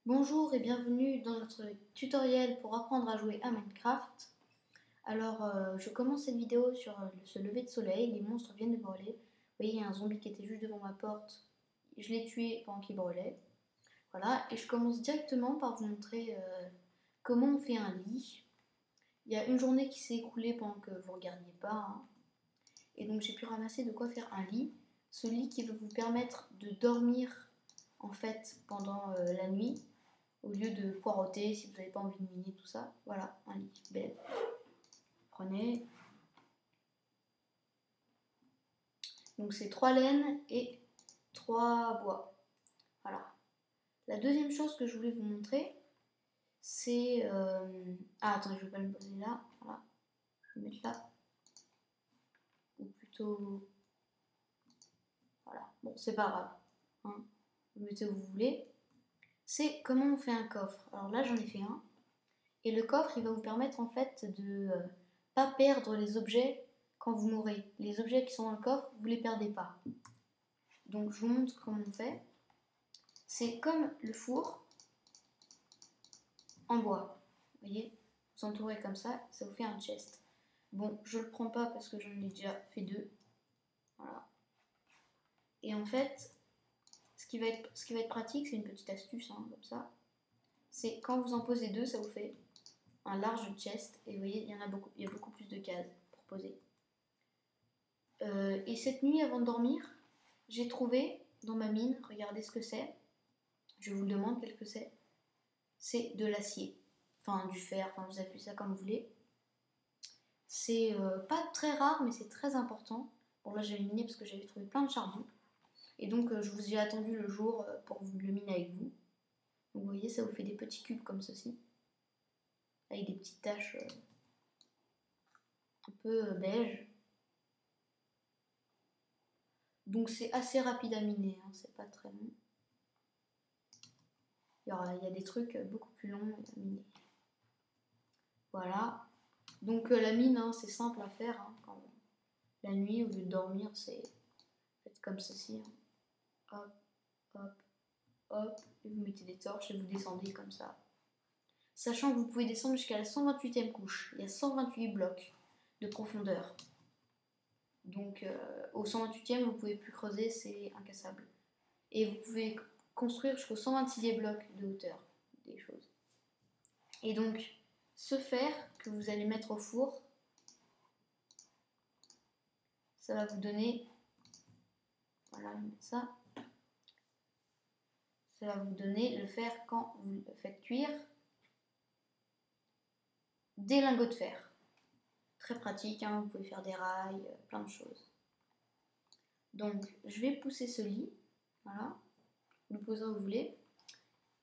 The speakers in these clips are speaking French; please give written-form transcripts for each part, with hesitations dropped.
Bonjour et bienvenue dans notre tutoriel pour apprendre à jouer à Minecraft. Alors, je commence cette vidéo sur ce lever de soleil, les monstres viennent de brûler. Vous voyez, il y a un zombie qui était juste devant ma porte, je l'ai tué pendant qu'il brûlait. Voilà, et je commence directement par vous montrer comment on fait un lit. Il y a une journée qui s'est écoulée pendant que vous ne regardiez pas, hein. Et donc j'ai pu ramasser de quoi faire un lit. Ce lit qui va vous permettre de dormir en fait pendant la nuit, au lieu de poireauter si vous n'avez pas envie de miner tout ça. Voilà, un lit belle. Prenez. Donc c'est 3 laines et 3 bois. Voilà. La deuxième chose que je voulais vous montrer, c'est... Ah, attendez, je ne vais pas le poser là. Voilà. Je vais le mettre là. Ou plutôt... Voilà. Bon, c'est pas grave, hein. Vous mettez où vous voulez. C'est comment on fait un coffre. Alors là, j'en ai fait un. Et le coffre, il va vous permettre en fait de pas perdre les objets quand vous mourrez. Les objets qui sont dans le coffre, vous les perdez pas. Donc je vous montre comment on fait. C'est comme le four en bois. Vous voyez, vous entourez comme ça vous fait un chest. Bon, je le prends pas parce que j'en ai déjà fait 2. Voilà. Et en fait, ce qui va être pratique, c'est une petite astuce, hein, comme ça. C'est quand vous en posez 2, ça vous fait un large chest. Et vous voyez, il y a beaucoup plus de cases pour poser. Et cette nuit, avant de dormir, j'ai trouvé dans ma mine, regardez ce que c'est. Je vous le demande quel que c'est. C'est de l'acier, enfin du fer, enfin vous appelez ça comme vous voulez. C'est pas très rare, mais c'est très important. Bon là j'avais miné parce que j'avais trouvé plein de charbon. Et donc je vous ai attendu le jour pour vous le miner avec vous. Donc vous voyez, ça vous fait des petits cubes comme ceci, avec des petites taches un peu beige. Donc c'est assez rapide à miner, hein, c'est pas très long. Il y a des trucs beaucoup plus longs à miner. Voilà. Donc la mine, hein, c'est simple à faire. Hein, la nuit, au lieu de dormir, c'est faites comme ceci. Hein. Hop, hop, hop. Et vous mettez des torches et vous descendez comme ça. Sachant que vous pouvez descendre jusqu'à la 128e couche. Il y a 128 blocs de profondeur. Donc au 128e, vous ne pouvez plus creuser, c'est incassable. Et vous pouvez construire jusqu'au 126e bloc de hauteur des choses. Et donc, ce fer que vous allez mettre au four, ça va vous donner, voilà, ça va vous donner le fer quand vous le faites cuire, des lingots de fer. Très pratique, hein, vous pouvez faire des rails, plein de choses. Donc, je vais pousser ce lit, voilà, vous le poserez où vous voulez.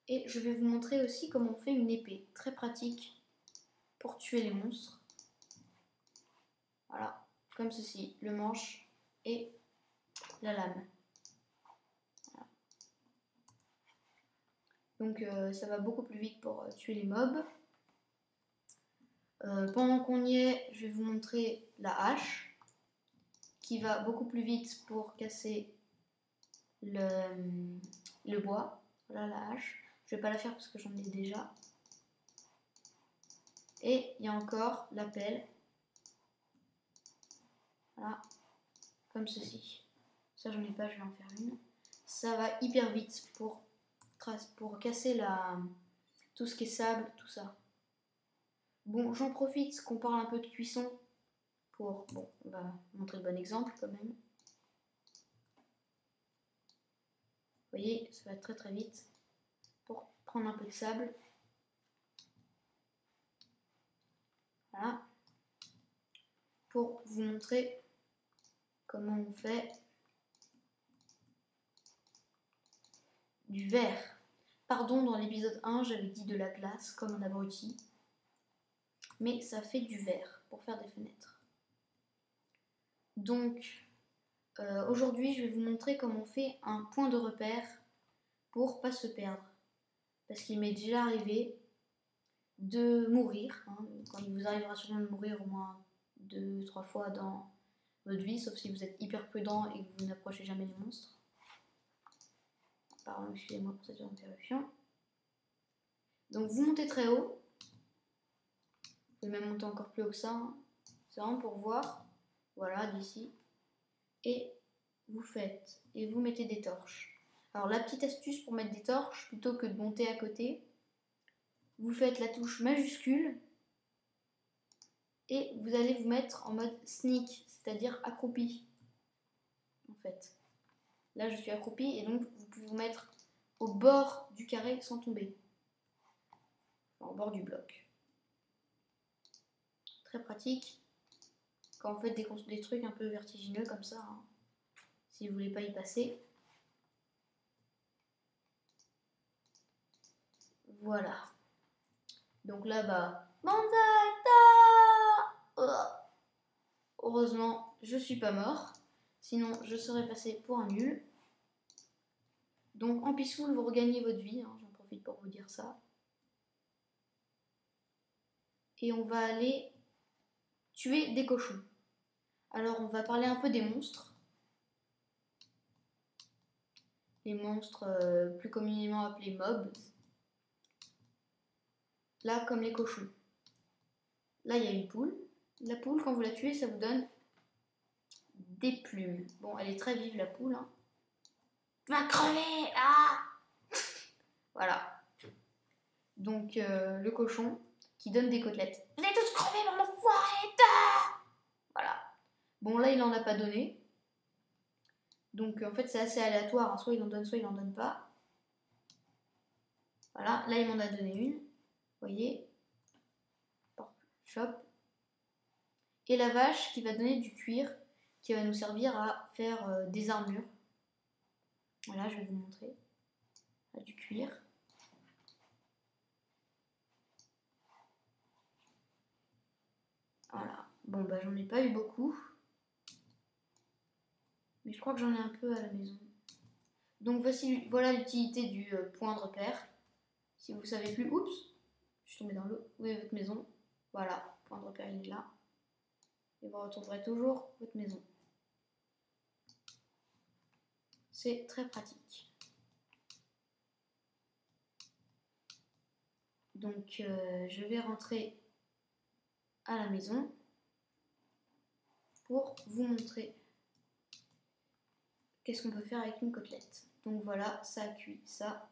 Et je vais vous montrer aussi comment on fait une épée, très pratique pour tuer les monstres. Voilà, comme ceci, le manche et la lame. Voilà. Donc ça va beaucoup plus vite pour tuer les mobs. Pendant qu'on y est, je vais vous montrer la hache qui va beaucoup plus vite pour casser le bois. Voilà la hache. Je vais pas la faire parce que j'en ai déjà. Et il y a encore la pelle. Voilà, comme ceci. Ça j'en ai pas, je vais en faire une. Ça va hyper vite pour casser tout ce qui est sable, tout ça. Bon, j'en profite qu'on parle un peu de cuisson pour, bon, on va montrer le bon exemple quand même. Vous voyez, ça va très très vite. Pour prendre un peu de sable. Voilà. Pour vous montrer comment on fait du verre. Pardon, dans l'épisode 1, j'avais dit de la glace comme un abruti. Mais ça fait du verre pour faire des fenêtres. Donc, aujourd'hui, je vais vous montrer comment on fait un point de repère pour pas se perdre. Parce qu'il m'est déjà arrivé de mourir. Hein, quand il vous arrivera sûrement de mourir au moins 2-3 fois dans votre vie, sauf si vous êtes hyper prudent et que vous n'approchez jamais les monstres. Pardon, excusez-moi pour cette interruption. Donc vous montez très haut. Vous pouvez même monter encore plus haut que ça. Hein. C'est vraiment pour voir. Voilà, d'ici. Et vous faites. Et vous mettez des torches. Alors la petite astuce pour mettre des torches, plutôt que de monter à côté, vous faites la touche majuscule. Et vous allez vous mettre en mode sneak, c'est-à-dire accroupi. En fait. Là je suis accroupi et donc vous pouvez vous mettre au bord du carré sans tomber. Enfin, au bord du bloc. Très pratique quand vous faites des trucs un peu vertigineux comme ça. Hein. Si vous voulez pas y passer. Voilà. Donc là bas. Heureusement, je suis pas mort. Sinon, je serais passé pour un nul. Donc en Peaceful, vous regagnez votre vie. Hein, j'en profite pour vous dire ça. Et on va aller tuer des cochons. Alors on va parler un peu des monstres. Les monstres plus communément appelés mobs. Là, comme les cochons. Là, il y a une poule. La poule, quand vous la tuez, ça vous donne des plumes. Bon, elle est très vive, la poule. Hein. Tu vas crever. Ah. Voilà. Donc, le cochon qui donne des côtelettes. Vous allez tous crever, mon enfoiré. Voilà. Bon, là, il en a pas donné. Donc, en fait, c'est assez aléatoire. Hein. Soit il en donne, soit il en donne pas. Voilà. Là, il m'en a donné une. Vous voyez. Chop. Et la vache qui va donner du cuir qui va nous servir à faire des armures. Voilà, je vais vous montrer. Là, du cuir. Voilà. Bon, bah j'en ai pas eu beaucoup. Mais je crois que j'en ai un peu à la maison. Donc voici, voilà l'utilité du point de repère. Si vous savez plus, oups, je suis tombée dans l'eau. Où est votre maison? Voilà, point de repère il est là. Et vous retrouverez toujours votre maison. C'est très pratique. Donc je vais rentrer à la maison pour vous montrer qu'est-ce qu'on peut faire avec une côtelette. Donc voilà, ça a cuit, ça